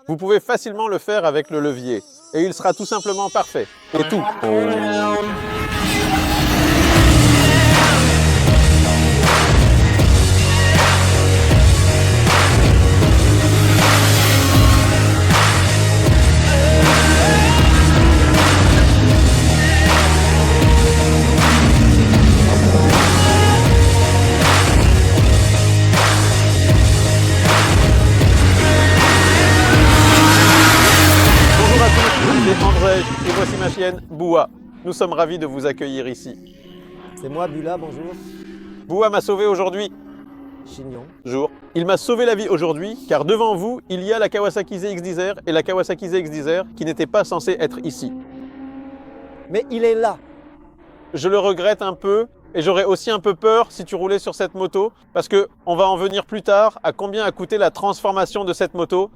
Vous pouvez facilement le faire avec le levier. Et il sera tout simplement parfait. Et tout. C'est André et voici ma chienne Boua. Nous sommes ravis de vous accueillir ici. C'est moi, Bula, bonjour. Boua m'a sauvé aujourd'hui. Chignon. Jour. Il m'a sauvé la vie aujourd'hui car devant vous, il y a la Kawasaki ZX-10R et la Kawasaki ZX-10R qui n'étaient pas censées être ici. Mais il est là. Je le regrette un peu et j'aurais aussi un peu peur si tu roulais sur cette moto parce qu'on va en venir plus tard à combien a coûté la transformation de cette moto.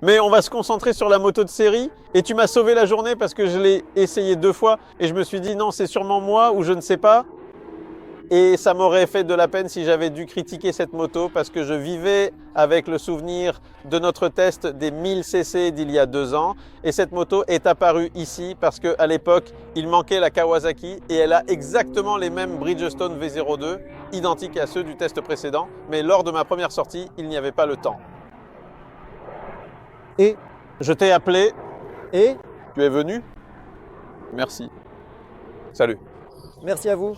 Mais on va se concentrer sur la moto de série et tu m'as sauvé la journée parce que je l'ai essayé 2 fois et je me suis dit non, c'est sûrement moi ou je ne sais pas. Et ça m'aurait fait de la peine si j'avais dû critiquer cette moto parce que je vivais avec le souvenir de notre test des 1000 cc d'il y a 2 ans. Et cette moto est apparue ici parce qu'à l'époque, il manquait la Kawasaki et elle a exactement les mêmes Bridgestone V02, identiques à ceux du test précédent. Mais lors de ma première sortie, il n'y avait pas le temps. Et Je t'ai appelé. Et Tu es venu. Merci. Salut. merci à vous.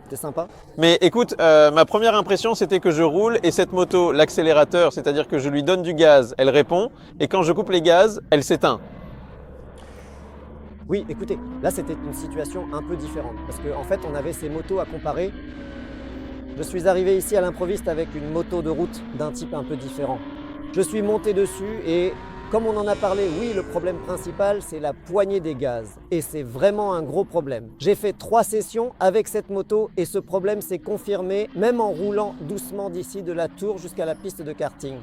C'était sympa. Mais écoute, ma première impression, c'était que je roule et cette moto, l'accélérateur, c'est-à-dire que je lui donne du gaz, elle répond, et quand je coupe les gaz, elle s'éteint. Oui, écoutez, là c'était une situation un peu différente parce qu'en fait on avait ces motos à comparer. Je suis arrivé ici à l'improviste avec une moto de route d'un type un peu différent. Je suis monté dessus et comme on en a parlé, oui, le problème principal, c'est la poignée des gaz. Et c'est vraiment un gros problème. J'ai fait 3 sessions avec cette moto et ce problème s'est confirmé même en roulant doucement d'ici de la tour jusqu'à la piste de karting.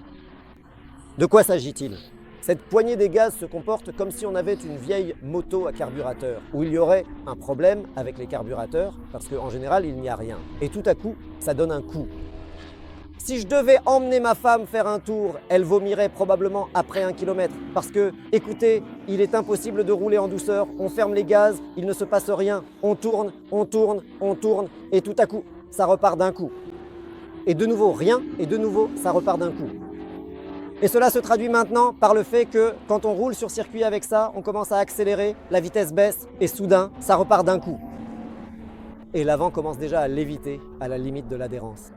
De quoi s'agit-il ? Cette poignée des gaz se comporte comme si on avait une vieille moto à carburateur, où il y aurait un problème avec les carburateurs, parce qu'en général, il n'y a rien. Et tout à coup, ça donne un coup. Si je devais emmener ma femme faire un tour, elle vomirait probablement après 1 kilomètre. Parce que, écoutez, il est impossible de rouler en douceur, on ferme les gaz, il ne se passe rien. On tourne, on tourne, on tourne, et tout à coup, ça repart d'un coup. Et de nouveau, rien, et de nouveau, ça repart d'un coup. Et cela se traduit maintenant par le fait que quand on roule sur circuit avec ça, on commence à accélérer, la vitesse baisse, et soudain, ça repart d'un coup. Et l'avant commence déjà à léviter à la limite de l'adhérence.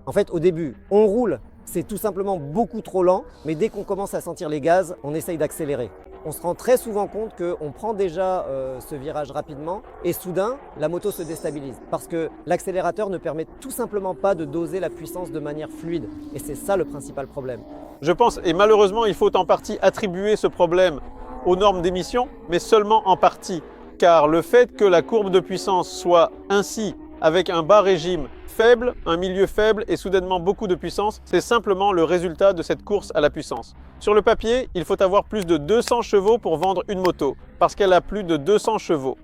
En fait, au début, on roule, c'est tout simplement beaucoup trop lent, mais dès qu'on commence à sentir les gaz, on essaye d'accélérer. On se rend très souvent compte qu'on prend déjà ce virage rapidement et soudain, la moto se déstabilise parce que l'accélérateur ne permet tout simplement pas de doser la puissance de manière fluide. Et c'est ça le principal problème. Je pense, et malheureusement, il faut en partie attribuer ce problème aux normes d'émission, mais seulement en partie. Car le fait que la courbe de puissance soit ainsi, avec un bas régime faible, un milieu faible et soudainement beaucoup de puissance, c'est simplement le résultat de cette course à la puissance. Sur le papier, il faut avoir plus de 200 chevaux pour vendre une moto, parce qu'elle a plus de 200 chevaux.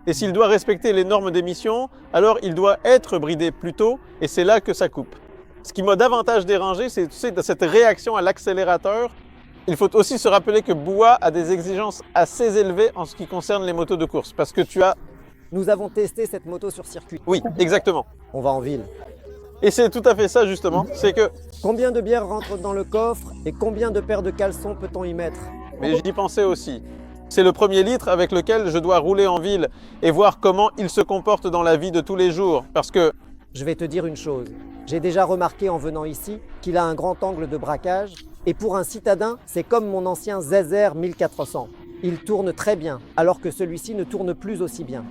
Et s'il doit respecter les normes d'émission, alors il doit être bridé plus tôt, et c'est là que ça coupe. Ce qui m'a davantage dérangé, c'est cette réaction à l'accélérateur. Il faut aussi se rappeler que Boua a des exigences assez élevées en ce qui concerne les motos de course, parce que tu as... Nous avons testé cette moto sur circuit. Oui, exactement. On va en ville. Et c'est tout à fait ça justement, c'est que... Combien de bières rentrent dans le coffre et combien de paires de caleçons peut-on y mettre ? Mais j'y pensais aussi. C'est le premier litre avec lequel je dois rouler en ville et voir comment il se comporte dans la vie de tous les jours. Parce que... Je vais te dire une chose. J'ai déjà remarqué en venant ici qu'il a un grand angle de braquage et pour un citadin, c'est comme mon ancien ZR 1400. Il tourne très bien alors que celui-ci ne tourne plus aussi bien.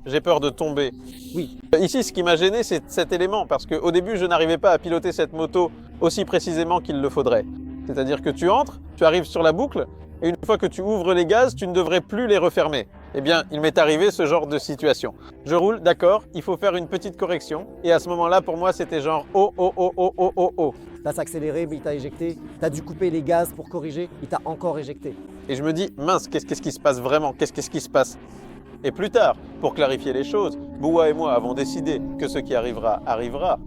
J'ai peur de tomber. Oui. Ici, ce qui m'a gêné, c'est cet élément, parce qu'au début, je n'arrivais pas à piloter cette moto aussi précisément qu'il le faudrait. C'est-à-dire que tu entres, tu arrives sur la boucle, et une fois que tu ouvres les gaz, tu ne devrais plus les refermer. Eh bien, il m'est arrivé ce genre de situation. Je roule, d'accord, il faut faire une petite correction, et à ce moment-là, pour moi, c'était genre oh, oh, oh, oh, oh, oh, oh. T'as accéléré, mais il t'a éjecté. T'as dû couper les gaz pour corriger, il t'a encore éjecté. Et je me dis, mince, qu'est-ce qui se passe vraiment? Qu'est-ce qui se passe? Et plus tard, pour clarifier les choses, Boua et moi avons décidé que ce qui arrivera, arrivera.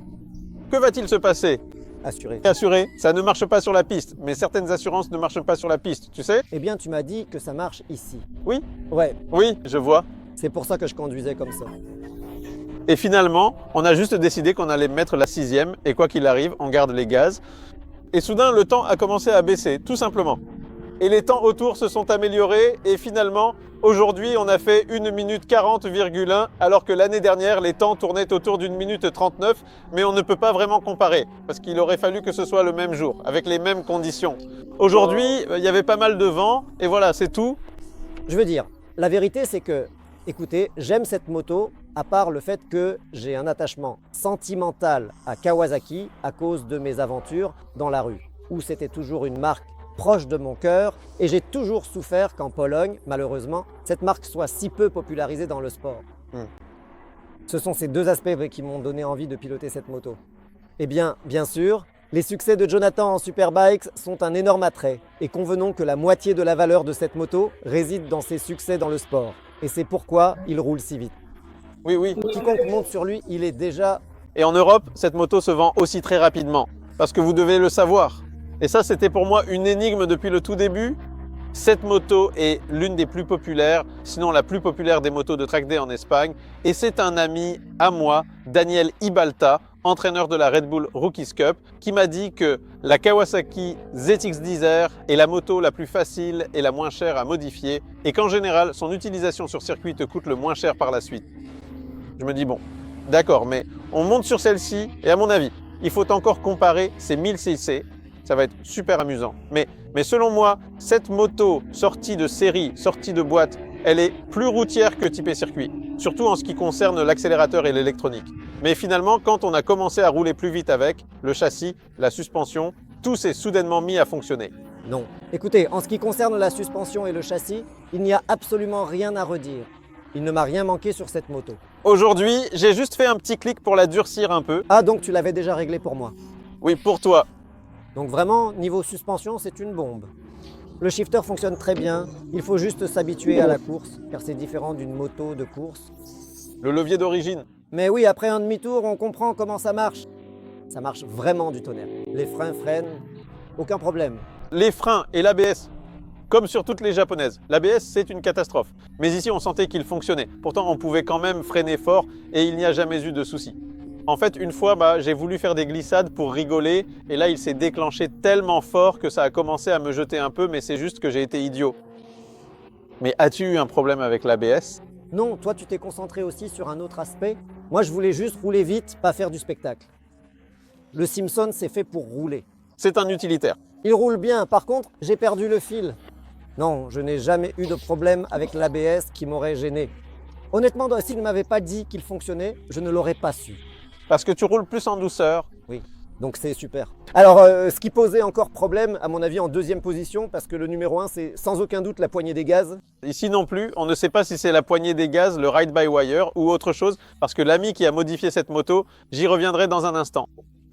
Que va-t-il se passer? assuré. Assuré, ça ne marche pas sur la piste, mais certaines assurances ne marchent pas sur la piste, tu sais? Eh bien, tu m'as dit que ça marche ici. Oui, Ouais, oui, je vois. c'est pour ça que je conduisais comme ça. Et finalement, on a juste décidé qu'on allait mettre la 6e, et quoi qu'il arrive, on garde les gaz. Et soudain, le temps a commencé à baisser, tout simplement. Et les temps autour se sont améliorés, et finalement, aujourd'hui, on a fait 1 minute 40,1, alors que l'année dernière, les temps tournaient autour d'1 minute 39, mais on ne peut pas vraiment comparer, parce qu'il aurait fallu que ce soit le même jour, avec les mêmes conditions. Aujourd'hui, il y avait pas mal de vent, et voilà, c'est tout. Je veux dire, la vérité c'est que, écoutez, j'aime cette moto, à part le fait que j'ai un attachement sentimental à Kawasaki à cause de mes aventures dans la rue, où c'était toujours une marque proche de mon cœur, et j'ai toujours souffert qu'en Pologne, malheureusement, cette marque soit si peu popularisée dans le sport. Ce sont ces deux aspects qui m'ont donné envie de piloter cette moto. Eh bien sûr, les succès de Jonathan en Superbikes sont un énorme attrait, et convenons que la moitié de la valeur de cette moto réside dans ses succès dans le sport. Et c'est pourquoi il roule si vite. Oui, oui. Quiconque monte sur lui, il est déjà... Et en Europe, cette moto se vend aussi très rapidement, parce que vous devez le savoir. Et ça, c'était pour moi une énigme depuis le tout début. Cette moto est l'une des plus populaires, sinon la plus populaire des motos de track day en Espagne. Et c'est un ami à moi, Daniel Ibalta, entraîneur de la Red Bull Rookies Cup, qui m'a dit que la Kawasaki ZX-10R est la moto la plus facile et la moins chère à modifier, et qu'en général, son utilisation sur circuit te coûte le moins cher par la suite. Je me dis bon, d'accord, mais on monte sur celle-ci, et à mon avis, il faut encore comparer ces 1000cc. Ça va être super amusant. Mais selon moi, cette moto sortie de série, sortie de boîte, elle est plus routière que typée circuit, surtout en ce qui concerne l'accélérateur et l'électronique. Mais finalement, quand on a commencé à rouler plus vite avec, le châssis, la suspension, tout s'est soudainement mis à fonctionner. Non. Écoutez, en ce qui concerne la suspension et le châssis, il n'y a absolument rien à redire. Il ne m'a rien manqué sur cette moto. Aujourd'hui, j'ai juste fait un petit clic pour la durcir un peu. Ah, donc tu l'avais déjà réglé pour moi. Oui, pour toi. Donc vraiment, niveau suspension, c'est une bombe. Le shifter fonctionne très bien, il faut juste s'habituer à la course, car c'est différent d'une moto de course. Le levier d'origine. Mais oui, après un demi-tour, on comprend comment ça marche. Ça marche vraiment du tonnerre. Les freins freinent, aucun problème. Les freins et l'ABS, comme sur toutes les japonaises. L'ABS, c'est une catastrophe. Mais ici, on sentait qu'il fonctionnait. Pourtant, on pouvait quand même freiner fort et il n'y a jamais eu de souci. En fait, une fois, j'ai voulu faire des glissades pour rigoler et là, il s'est déclenché tellement fort que ça a commencé à me jeter un peu, mais c'est juste que j'ai été idiot. Mais as-tu eu un problème avec l'ABS? Non, toi tu t'es concentré aussi sur un autre aspect. Moi je voulais juste rouler vite, pas faire du spectacle. Le Simpson c'est fait pour rouler. C'est un utilitaire. Il roule bien, par contre j'ai perdu le fil. Non, je n'ai jamais eu de problème avec l'ABS qui m'aurait gêné. Honnêtement, s'il ne m'avait pas dit qu'il fonctionnait, je ne l'aurais pas su. Parce que tu roules plus en douceur. Oui, donc c'est super. Alors, ce qui posait encore problème, à mon avis, en deuxième position, parce que le numéro 1, c'est sans aucun doute la poignée des gaz. Ici non plus, on ne sait pas si c'est la poignée des gaz, le ride-by-wire ou autre chose, parce que l'ami qui a modifié cette moto, j'y reviendrai dans un instant.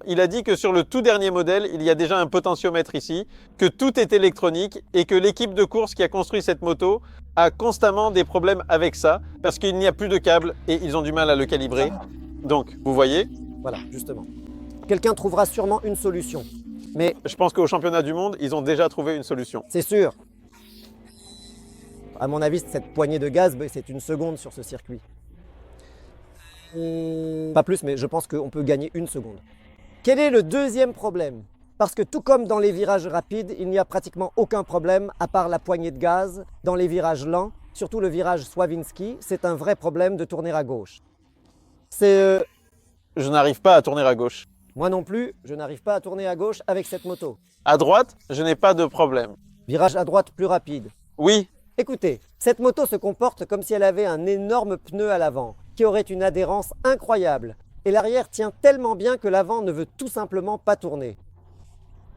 Il a dit que sur le tout dernier modèle, il y a déjà un potentiomètre ici, que tout est électronique et que l'équipe de course qui a construit cette moto a constamment des problèmes avec ça, parce qu'il n'y a plus de câble et ils ont du mal à le calibrer. Donc, vous voyez? Voilà, justement. Quelqu'un trouvera sûrement une solution. Mais je pense qu'au championnat du monde, ils ont déjà trouvé une solution. C'est sûr. À mon avis, cette poignée de gaz, c'est une seconde sur ce circuit. Pas plus, mais je pense qu'on peut gagner une seconde. Quel est le deuxième problème? Parce que tout comme dans les virages rapides, il n'y a pratiquement aucun problème à part la poignée de gaz. Dans les virages lents, surtout le virage Swavinski, c'est un vrai problème de tourner à gauche. Je n'arrive pas à tourner à gauche. Moi non plus, je n'arrive pas à tourner à gauche avec cette moto. À droite, je n'ai pas de problème. Virage à droite plus rapide. Oui. Écoutez, cette moto se comporte comme si elle avait un énorme pneu à l'avant, qui aurait une adhérence incroyable. Et l'arrière tient tellement bien que l'avant ne veut tout simplement pas tourner.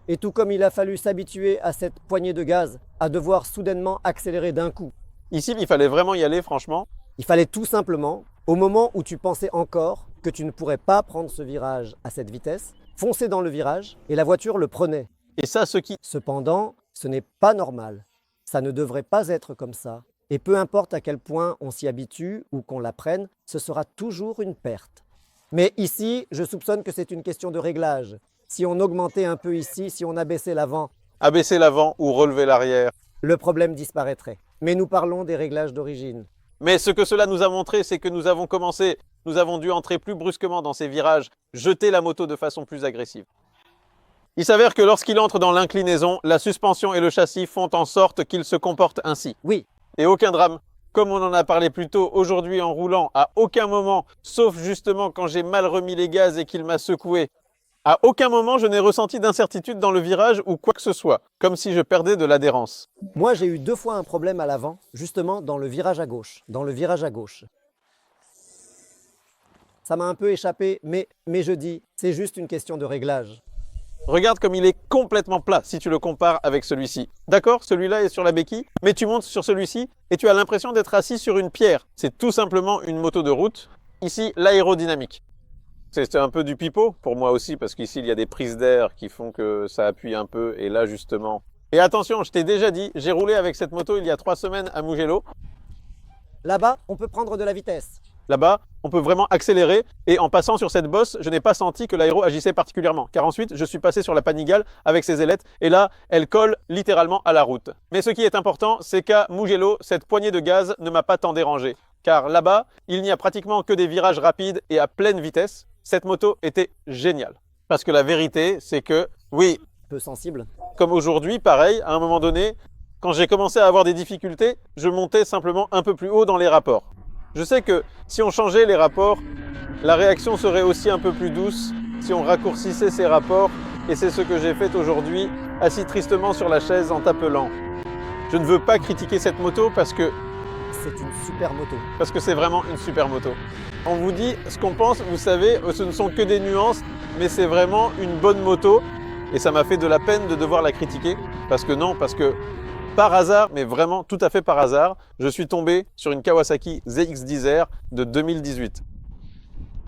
Et tout comme il a fallu s'habituer à cette poignée de gaz, à devoir soudainement accélérer d'un coup. Ici, il fallait vraiment y aller, franchement. Il fallait tout simplement, au moment où tu pensais encore que tu ne pourrais pas prendre ce virage à cette vitesse, foncer dans le virage et la voiture le prenait. Et ça, Cependant, ce n'est pas normal. Ça ne devrait pas être comme ça. Et peu importe à quel point on s'y habitue ou qu'on la prenne, ce sera toujours une perte. Mais ici, je soupçonne que c'est une question de réglage. Si on augmentait un peu ici, si on abaissait l'avant, Abaisser l'avant ou relever l'arrière. le problème disparaîtrait. Mais nous parlons des réglages d'origine. Mais ce que cela nous a montré, c'est que nous avons dû entrer plus brusquement dans ces virages, jeter la moto de façon plus agressive. Il s'avère que lorsqu'il entre dans l'inclinaison, la suspension et le châssis font en sorte qu'il se comporte ainsi. Oui, Et aucun drame. Comme on en a parlé plus tôt, aujourd'hui en roulant, à aucun moment, sauf justement quand j'ai mal remis les gaz et qu'il m'a secoué, à aucun moment je n'ai ressenti d'incertitude dans le virage ou quoi que ce soit, comme si je perdais de l'adhérence. moi j'ai eu 2 fois un problème à l'avant, justement dans le virage à gauche. Ça m'a un peu échappé, mais je dis, c'est juste une question de réglage. Regarde comme il est complètement plat si tu le compares avec celui-ci. D'accord, celui-là est sur la béquille, mais tu montes sur celui-ci et tu as l'impression d'être assis sur une pierre. C'est tout simplement une moto de route. Ici, l'aérodynamique. C'est un peu du pipeau pour moi aussi, parce qu'ici, il y a des prises d'air qui font que ça appuie un peu. Et là, justement... Et attention, je t'ai déjà dit, j'ai roulé avec cette moto il y a 3 semaines à Mugello. Là-bas, on peut prendre de la vitesse. Là-bas, on peut vraiment accélérer et en passant sur cette bosse, je n'ai pas senti que l'aéro agissait particulièrement. Car ensuite, je suis passé sur la Panigale avec ses ailettes et là, elle colle littéralement à la route. Mais ce qui est important, c'est qu'à Mugello, cette poignée de gaz ne m'a pas tant dérangé. Car là-bas, il n'y a pratiquement que des virages rapides et à pleine vitesse. Cette moto était géniale. Parce que la vérité, c'est que, oui, Peu sensible. comme aujourd'hui, pareil, à un moment donné, quand j'ai commencé à avoir des difficultés, je montais simplement un peu plus haut dans les rapports. Je sais que si on changeait les rapports, la réaction serait aussi un peu plus douce si on raccourcissait ces rapports, et c'est ce que j'ai fait aujourd'hui, assis tristement sur la chaise en t'appelant. Je ne veux pas critiquer cette moto parce que C'est une super moto. c'est vraiment une super moto. On vous dit ce qu'on pense, vous savez, ce ne sont que des nuances, mais c'est vraiment une bonne moto, et ça m'a fait de la peine de devoir la critiquer, parce que par hasard, mais vraiment tout à fait par hasard, je suis tombé sur une Kawasaki ZX-10R de 2018.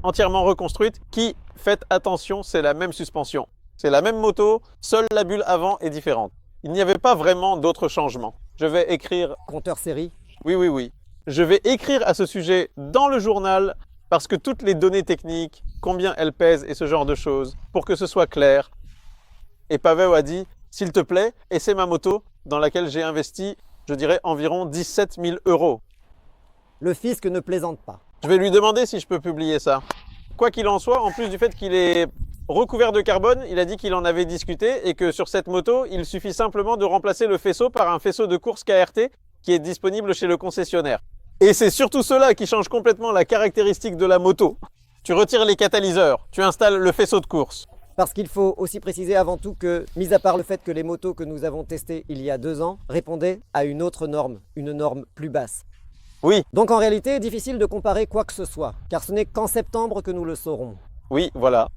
Entièrement reconstruite, qui, faites attention, c'est la même suspension. C'est la même moto, seule la bulle avant est différente. Il n'y avait pas vraiment d'autres changements. Je vais écrire... Compteur série. Oui. Je vais écrire à ce sujet dans le journal, parce que toutes les données techniques, combien elles pèsent et ce genre de choses, pour que ce soit clair. Et Pavel a dit, s'il te plaît, et c'est ma moto, dans laquelle j'ai investi, je dirais, environ 17 000 €. Le fisc ne plaisante pas. Je vais lui demander si je peux publier ça. Quoi qu'il en soit, en plus du fait qu'il est recouvert de carbone, il a dit qu'il en avait discuté et que sur cette moto, il suffit simplement de remplacer le faisceau par un faisceau de course KRT qui est disponible chez le concessionnaire. Et c'est surtout cela qui change complètement la caractéristique de la moto. Tu retires les catalyseurs, tu installes le faisceau de course. Parce qu'il faut aussi préciser avant tout que, mis à part le fait que les motos que nous avons testées il y a 2 ans répondaient à une autre norme, une norme plus basse. Oui, Donc en réalité, difficile de comparer quoi que ce soit, car ce n'est qu'en septembre que nous le saurons. oui, voilà.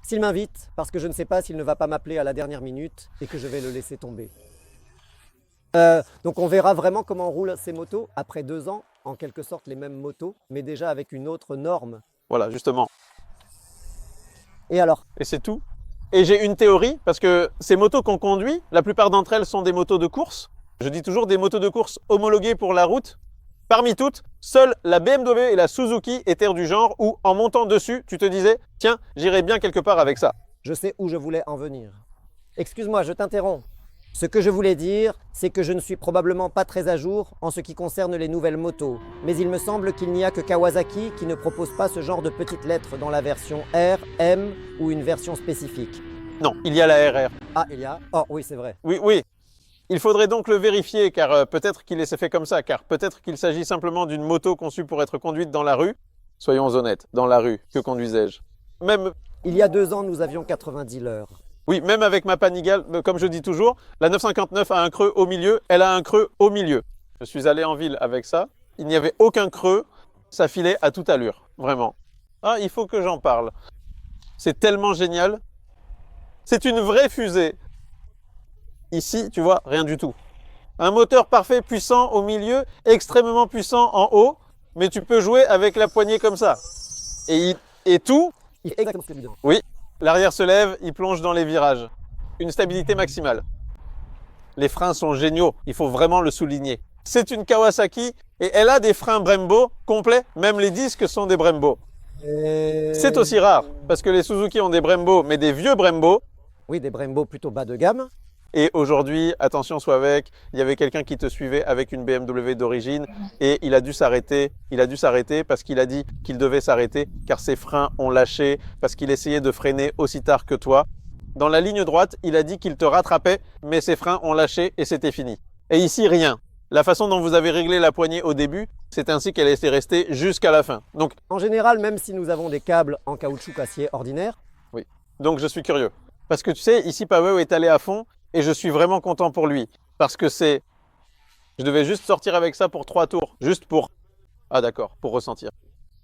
S'il m'invite, parce que je ne sais pas s'il ne va pas m'appeler à la dernière minute et que je vais le laisser tomber. Donc on verra vraiment comment roulent ces motos après 2 ans, en quelque sorte les mêmes motos, mais déjà avec une autre norme. Voilà, justement. Et alors? Et c'est tout. Et j'ai une théorie, parce que ces motos qu'on conduit, la plupart d'entre elles sont des motos de course. Je dis toujours des motos de course homologuées pour la route. Parmi toutes, seules la BMW et la Suzuki étaient du genre où, en montant dessus, tu te disais « Tiens, j'irai bien quelque part avec ça ». Je sais où je voulais en venir. Excuse-moi, je t'interromps. Ce que je voulais dire, c'est que je ne suis probablement pas très à jour en ce qui concerne les nouvelles motos. Mais il me semble qu'il n'y a que Kawasaki qui ne propose pas ce genre de petites lettres dans la version R, M ou une version spécifique. Non, il y a la RR. Ah, il y a? Oh oui, c'est vrai. Oui. Il faudrait donc le vérifier, car peut-être qu'il est fait comme ça, car peut-être qu'il s'agit simplement d'une moto conçue pour être conduite dans la rue. Soyons honnêtes, dans la rue, que conduisais-je? Même... Il y a 2 ans, nous avions 90 l'heure. Oui, même avec ma Panigale, comme je dis toujours, la 959 a un creux au milieu, elle a un creux au milieu. Je suis allé en ville avec ça, il n'y avait aucun creux, ça filait à toute allure, vraiment. Ah, il faut que j'en parle. C'est tellement génial. C'est une vraie fusée. Ici, tu vois, rien du tout. Un moteur parfait, puissant au milieu, extrêmement puissant en haut, mais tu peux jouer avec la poignée comme ça. Et tout, Il fait exactement ce que je lui demande. oui, l'arrière se lève, il plonge dans les virages. Une stabilité maximale. Les freins sont géniaux, il faut vraiment le souligner. C'est une Kawasaki et elle a des freins Brembo complets, même les disques sont des Brembo. C'est aussi rare, parce que les Suzuki ont des Brembo, mais des vieux Brembo. Oui, des Brembo plutôt bas de gamme. Et aujourd'hui, attention, sois avec, il y avait quelqu'un qui te suivait avec une BMW d'origine et il a dû s'arrêter. Il a dû s'arrêter parce qu'il a dit qu'il devait s'arrêter car ses freins ont lâché, parce qu'il essayait de freiner aussi tard que toi. Dans la ligne droite, il a dit qu'il te rattrapait, mais ses freins ont lâché et c'était fini. Et ici, rien. La façon dont vous avez réglé la poignée au début, c'est ainsi qu'elle est restée jusqu'à la fin. Donc, En général, même si nous avons des câbles en caoutchouc acier ordinaire, oui. Donc je suis curieux. Parce que tu sais, ici, Paweł est allé à fond et je suis vraiment content pour lui. Parce que c'est... Je devais juste sortir avec ça pour 3 tours. Juste pour... Ah d'accord, pour ressentir.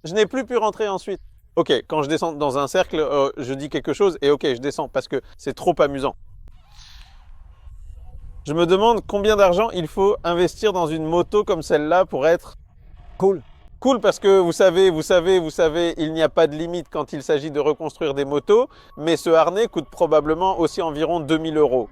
Je n'ai plus pu rentrer ensuite. Ok, quand je descends dans un cercle, je dis quelque chose et ok, je descends parce que c'est trop amusant. Je me demande combien d'argent il faut investir dans une moto comme celle-là pour être cool. cool, parce que vous savez, il n'y a pas de limite quand il s'agit de reconstruire des motos, mais ce harnais coûte probablement aussi environ 2000 €.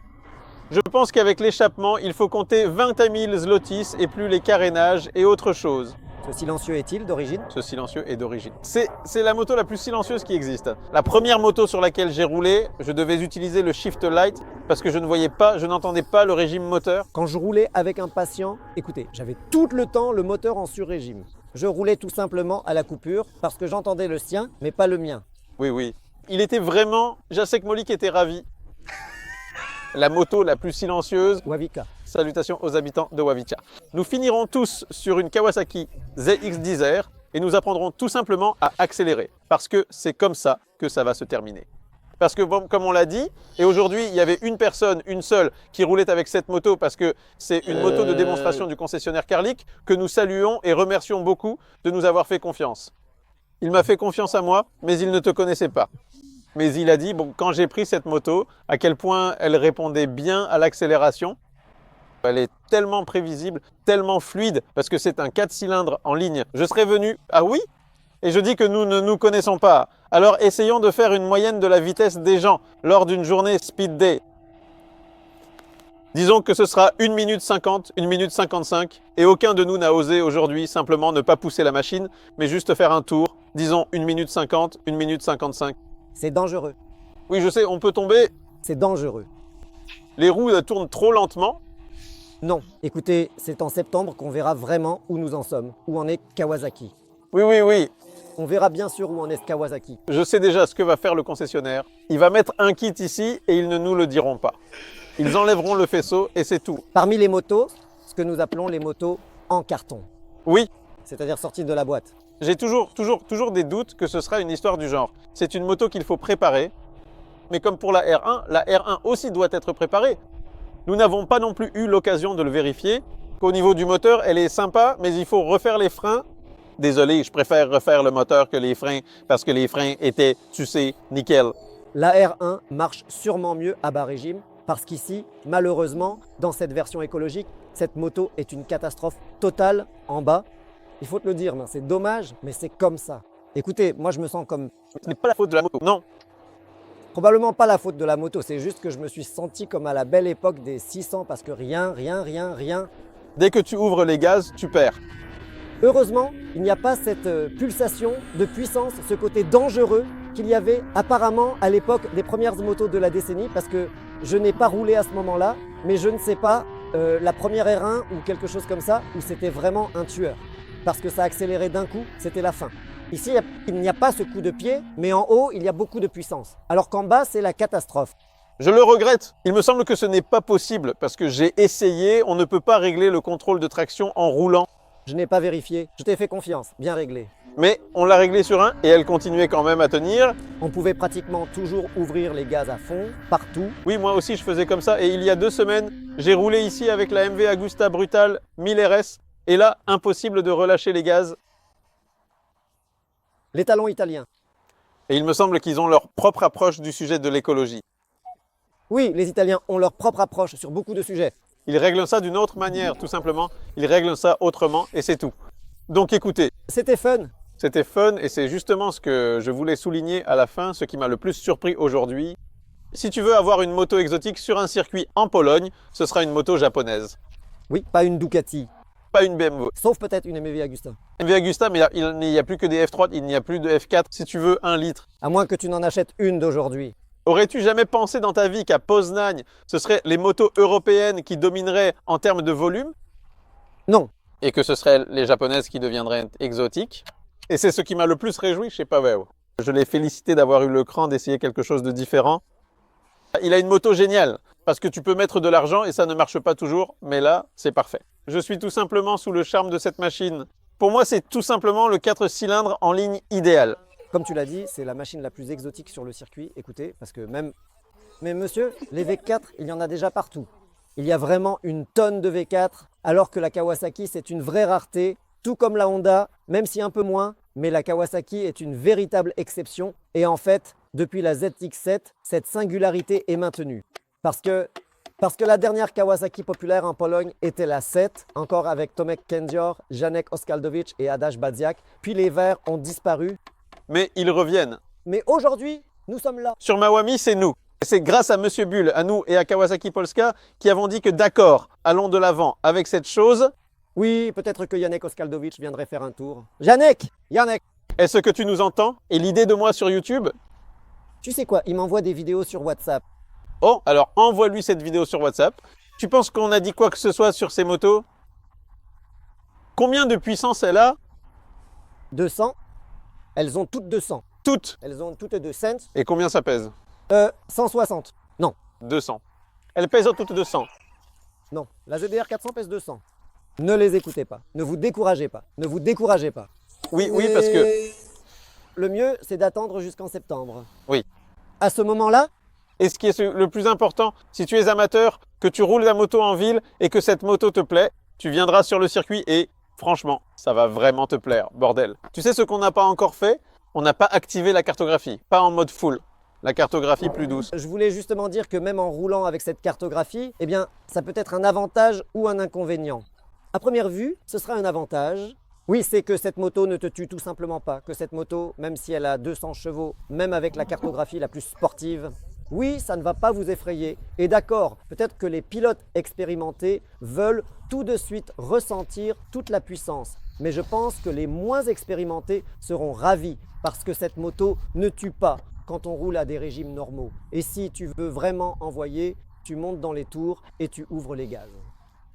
Je pense qu'avec l'échappement, il faut compter 20 000 zlotys et plus les carénages et autre chose. Ce silencieux est-il d'origine? Ce silencieux est d'origine. C'est la moto la plus silencieuse qui existe. La première moto sur laquelle j'ai roulé, je devais utiliser le Shift Light parce que je ne voyais pas, je n'entendais pas le régime moteur. Quand je roulais avec un patient, écoutez, j'avais tout le temps le moteur en sur-régime. Je roulais tout simplement à la coupure parce que j'entendais le sien, mais pas le mien. Oui, oui. Il était vraiment... Jacek Molik était ravi. La moto la plus silencieuse. Wawika. Salutations aux habitants de Ławica. Nous finirons tous sur une Kawasaki ZX-10R et nous apprendrons tout simplement à accélérer. Parce que c'est comme ça que ça va se terminer. Parce que, bon, comme on l'a dit, et aujourd'hui, il y avait une personne, une seule, qui roulait avec cette moto parce que c'est une moto de démonstration du concessionnaire Karlik que nous saluons et remercions beaucoup de nous avoir fait confiance. Il m'a fait confiance à moi, mais il ne te connaissait pas. Mais il a dit, bon, quand j'ai pris cette moto, à quel point elle répondait bien à l'accélération. Elle est tellement prévisible, tellement fluide, parce que c'est un 4 cylindres en ligne. Je serais venu, ah oui? Et je dis que nous ne nous connaissons pas. Alors essayons de faire une moyenne de la vitesse des gens lors d'une journée speed day. Disons que ce sera 1 minute 50, 1 minute 55, et aucun de nous n'a osé aujourd'hui simplement ne pas pousser la machine, mais juste faire un tour. Disons 1 minute 50, 1 minute 55. C'est dangereux. Oui, je sais, on peut tomber. C'est dangereux. Les roues tournent trop lentement. Non, écoutez, c'est en septembre qu'on verra vraiment où nous en sommes, où en est Kawasaki. Oui, oui, oui. On verra bien sûr où en est Kawasaki. Je sais déjà ce que va faire le concessionnaire. Il va mettre un kit ici et ils ne nous le diront pas. Ils enlèveront le faisceau et c'est tout. Parmi les motos, ce que nous appelons les motos en carton, Oui, c'est-à-dire sorties de la boîte. j'ai toujours des doutes que ce sera une histoire du genre. C'est une moto qu'il faut préparer. Mais comme pour la R1 aussi doit être préparée. Nous n'avons pas non plus eu l'occasion de le vérifier. Au niveau du moteur, elle est sympa, mais il faut refaire les freins. Désolé, je préfère refaire le moteur que les freins, parce que les freins étaient, tu sais, nickel. La R1 marche sûrement mieux à bas régime, parce qu'ici, malheureusement, dans cette version écologique, cette moto est une catastrophe totale en bas. Il faut te le dire, c'est dommage, mais c'est comme ça. Écoutez, moi je me sens comme... Ce n'est pas la faute de la moto, non. Probablement pas la faute de la moto, c'est juste que je me suis senti comme à la belle époque des 600 parce que rien. Dès que tu ouvres les gaz, tu perds. Heureusement, il n'y a pas cette pulsation de puissance, ce côté dangereux qu'il y avait apparemment à l'époque des premières motos de la décennie parce que je n'ai pas roulé à ce moment-là, mais je ne sais pas, la première R1 ou quelque chose comme ça, où c'était vraiment un tueur. Parce que ça accélérait d'un coup, c'était la fin. Ici, il n'y a pas ce coup de pied, mais en haut, il y a beaucoup de puissance. Alors qu'en bas, c'est la catastrophe. Je le regrette. Il me semble que ce n'est pas possible parce que j'ai essayé. On ne peut pas régler le contrôle de traction en roulant. Je n'ai pas vérifié. Je t'ai fait confiance. Bien réglé. Mais on l'a réglé sur un et elle continuait quand même à tenir. On pouvait pratiquement toujours ouvrir les gaz à fond, partout. Oui, moi aussi, je faisais comme ça. Et il y a 2 semaines, j'ai roulé ici avec la MV Agusta Brutal 1000 RS. Et là, impossible de relâcher les gaz. Les talons italiens. Et il me semble qu'ils ont leur propre approche du sujet de l'écologie. Oui, les Italiens ont leur propre approche sur beaucoup de sujets. Ils règlent ça d'une autre manière, tout simplement. Ils règlent ça autrement et c'est tout. Donc écoutez, C'était fun. c'était fun et c'est justement ce que je voulais souligner à la fin, ce qui m'a le plus surpris aujourd'hui. Si tu veux avoir une moto exotique sur un circuit en Pologne, ce sera une moto japonaise. Oui, pas une Ducati. Pas une BMW. Sauf peut-être une MV Agusta. MV Agusta, mais il n'y a plus que des F3, il n'y a plus de F4. Si tu veux 1 litre, À moins que tu n'en achètes une d'aujourd'hui. Aurais-tu jamais pensé dans ta vie qu'à Poznań, ce seraient les motos européennes qui domineraient en termes de volume Non. et que ce seraient les japonaises qui deviendraient exotiques? Et c'est ce qui m'a le plus réjoui chez Paweł. Je l'ai félicité d'avoir eu le cran d'essayer quelque chose de différent. Il a une moto géniale, parce que tu peux mettre de l'argent et ça ne marche pas toujours, mais là, c'est parfait. Je suis tout simplement sous le charme de cette machine. Pour moi, c'est tout simplement le 4 cylindres en ligne idéal. Comme tu l'as dit, c'est la machine la plus exotique sur le circuit. Écoutez, parce que même... Mais monsieur, les V4, il y en a déjà partout. Il y a vraiment une tonne de V4, alors que la Kawasaki, c'est une vraie rareté, tout comme la Honda, même si un peu moins, mais la Kawasaki est une véritable exception. Et en fait, depuis la ZX7, cette singularité est maintenue. Parce que la dernière Kawasaki populaire en Pologne était la 7, encore avec Tomek Kędzior, Janek Oskaldowicz et Adaś Badziak. Puis les verts ont disparu. Mais ils reviennent. Mais aujourd'hui, nous sommes là. Sur Mawami, c'est nous. C'est grâce à Monsieur Bull, à nous et à Kawasaki Polska qui avons dit que d'accord, allons de l'avant avec cette chose. Oui, peut-être que Janek Oskaldowicz viendrait faire un tour. Janek! Est-ce que tu nous entends? Et l'idée de moi sur YouTube? Tu sais quoi, il m'envoie des vidéos sur WhatsApp. Oh, alors envoie-lui cette vidéo sur WhatsApp. Tu penses qu'on a dit quoi que ce soit sur ces motos? Combien de puissance elle a? 200. Elles ont toutes 200. Toutes. Elles ont toutes 200. Et combien ça pèse? 160. Non. 200. Elles pèsent toutes 200. Non. La ZDR 400 pèse 200. Ne les écoutez pas. Ne vous découragez pas. Ne vous découragez pas. Oui, oui, parce que... Le mieux, c'est d'attendre jusqu'en septembre. Oui. À ce moment-là, Et ce qui est le plus important, si tu es amateur, que tu roules la moto en ville et que cette moto te plaît, tu viendras sur le circuit et franchement, ça va vraiment te plaire, bordel. Tu sais ce qu'on n'a pas encore fait? On n'a pas activé la cartographie, pas en mode full. La cartographie plus douce. je voulais justement dire que même en roulant avec cette cartographie, eh bien, ça peut être un avantage ou un inconvénient. À première vue, ce sera un avantage. Oui, c'est que cette moto ne te tue tout simplement pas. Que cette moto, même si elle a 200 chevaux, même avec la cartographie la plus sportive, oui, ça ne va pas vous effrayer. Et d'accord, peut-être que les pilotes expérimentés veulent tout de suite ressentir toute la puissance. Mais je pense que les moins expérimentés seront ravis parce que cette moto ne tue pas quand on roule à des régimes normaux. Et si tu veux vraiment envoyer, tu montes dans les tours et tu ouvres les gaz.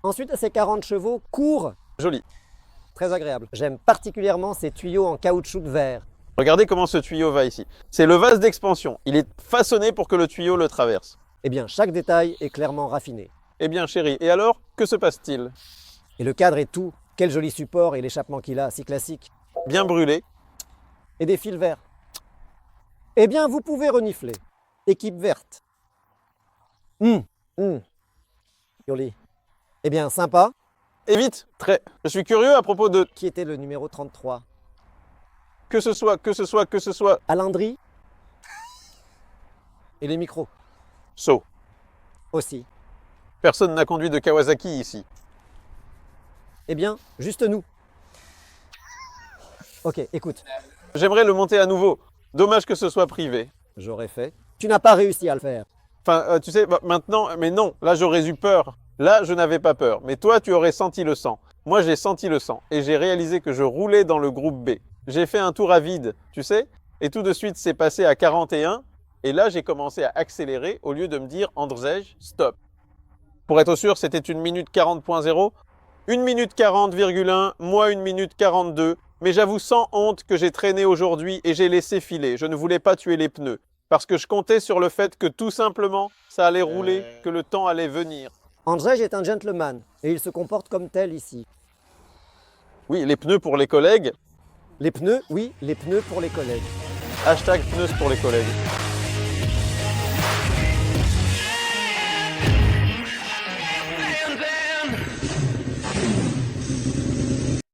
Ensuite, ces 40 chevaux courent. Joli. Très agréable. J'aime particulièrement ces tuyaux en caoutchouc vert. Regardez comment ce tuyau va ici. C'est le vase d'expansion. Il est façonné pour que le tuyau le traverse. Eh bien, chaque détail est clairement raffiné. Eh bien chérie, et alors, que se passe-t-il? Et le cadre et tout. Quel joli support et l'échappement qu'il a, si classique. Bien brûlé. Et des fils verts. Eh bien, vous pouvez renifler. Équipe verte. Joli. Eh bien, sympa. Et vite, très. Je suis curieux à propos de... Qui était le numéro 33? Que ce soit... Alandry. Et les micros So. aussi. Personne n'a conduit de Kawasaki ici. Eh bien, juste nous. Ok, écoute. J'aimerais le monter à nouveau. Dommage que ce soit privé. J'aurais fait. Tu n'as pas réussi à le faire. Enfin, tu sais, maintenant... Mais non, là j'aurais eu peur. Là, je n'avais pas peur. Mais toi, tu aurais senti le sang. Moi, j'ai senti le sang. Et j'ai réalisé que je roulais dans le groupe B. J'ai fait un tour à vide, tu sais. Et tout de suite, c'est passé à 41. Et là, j'ai commencé à accélérer au lieu de me dire, Andrzej, stop. Pour être sûr, c'était 1 minute 40.0. 1 minute 40,1, moi 1 minute 42. Mais j'avoue sans honte que j'ai traîné aujourd'hui et j'ai laissé filer. Je ne voulais pas tuer les pneus. Parce que je comptais sur le fait que tout simplement, ça allait rouler, que le temps allait venir. Andrzej est un gentleman et il se comporte comme tel ici. Oui, les pneus pour les collègues. Les pneus, oui, les pneus pour les collègues. Hashtag pneus pour les collègues.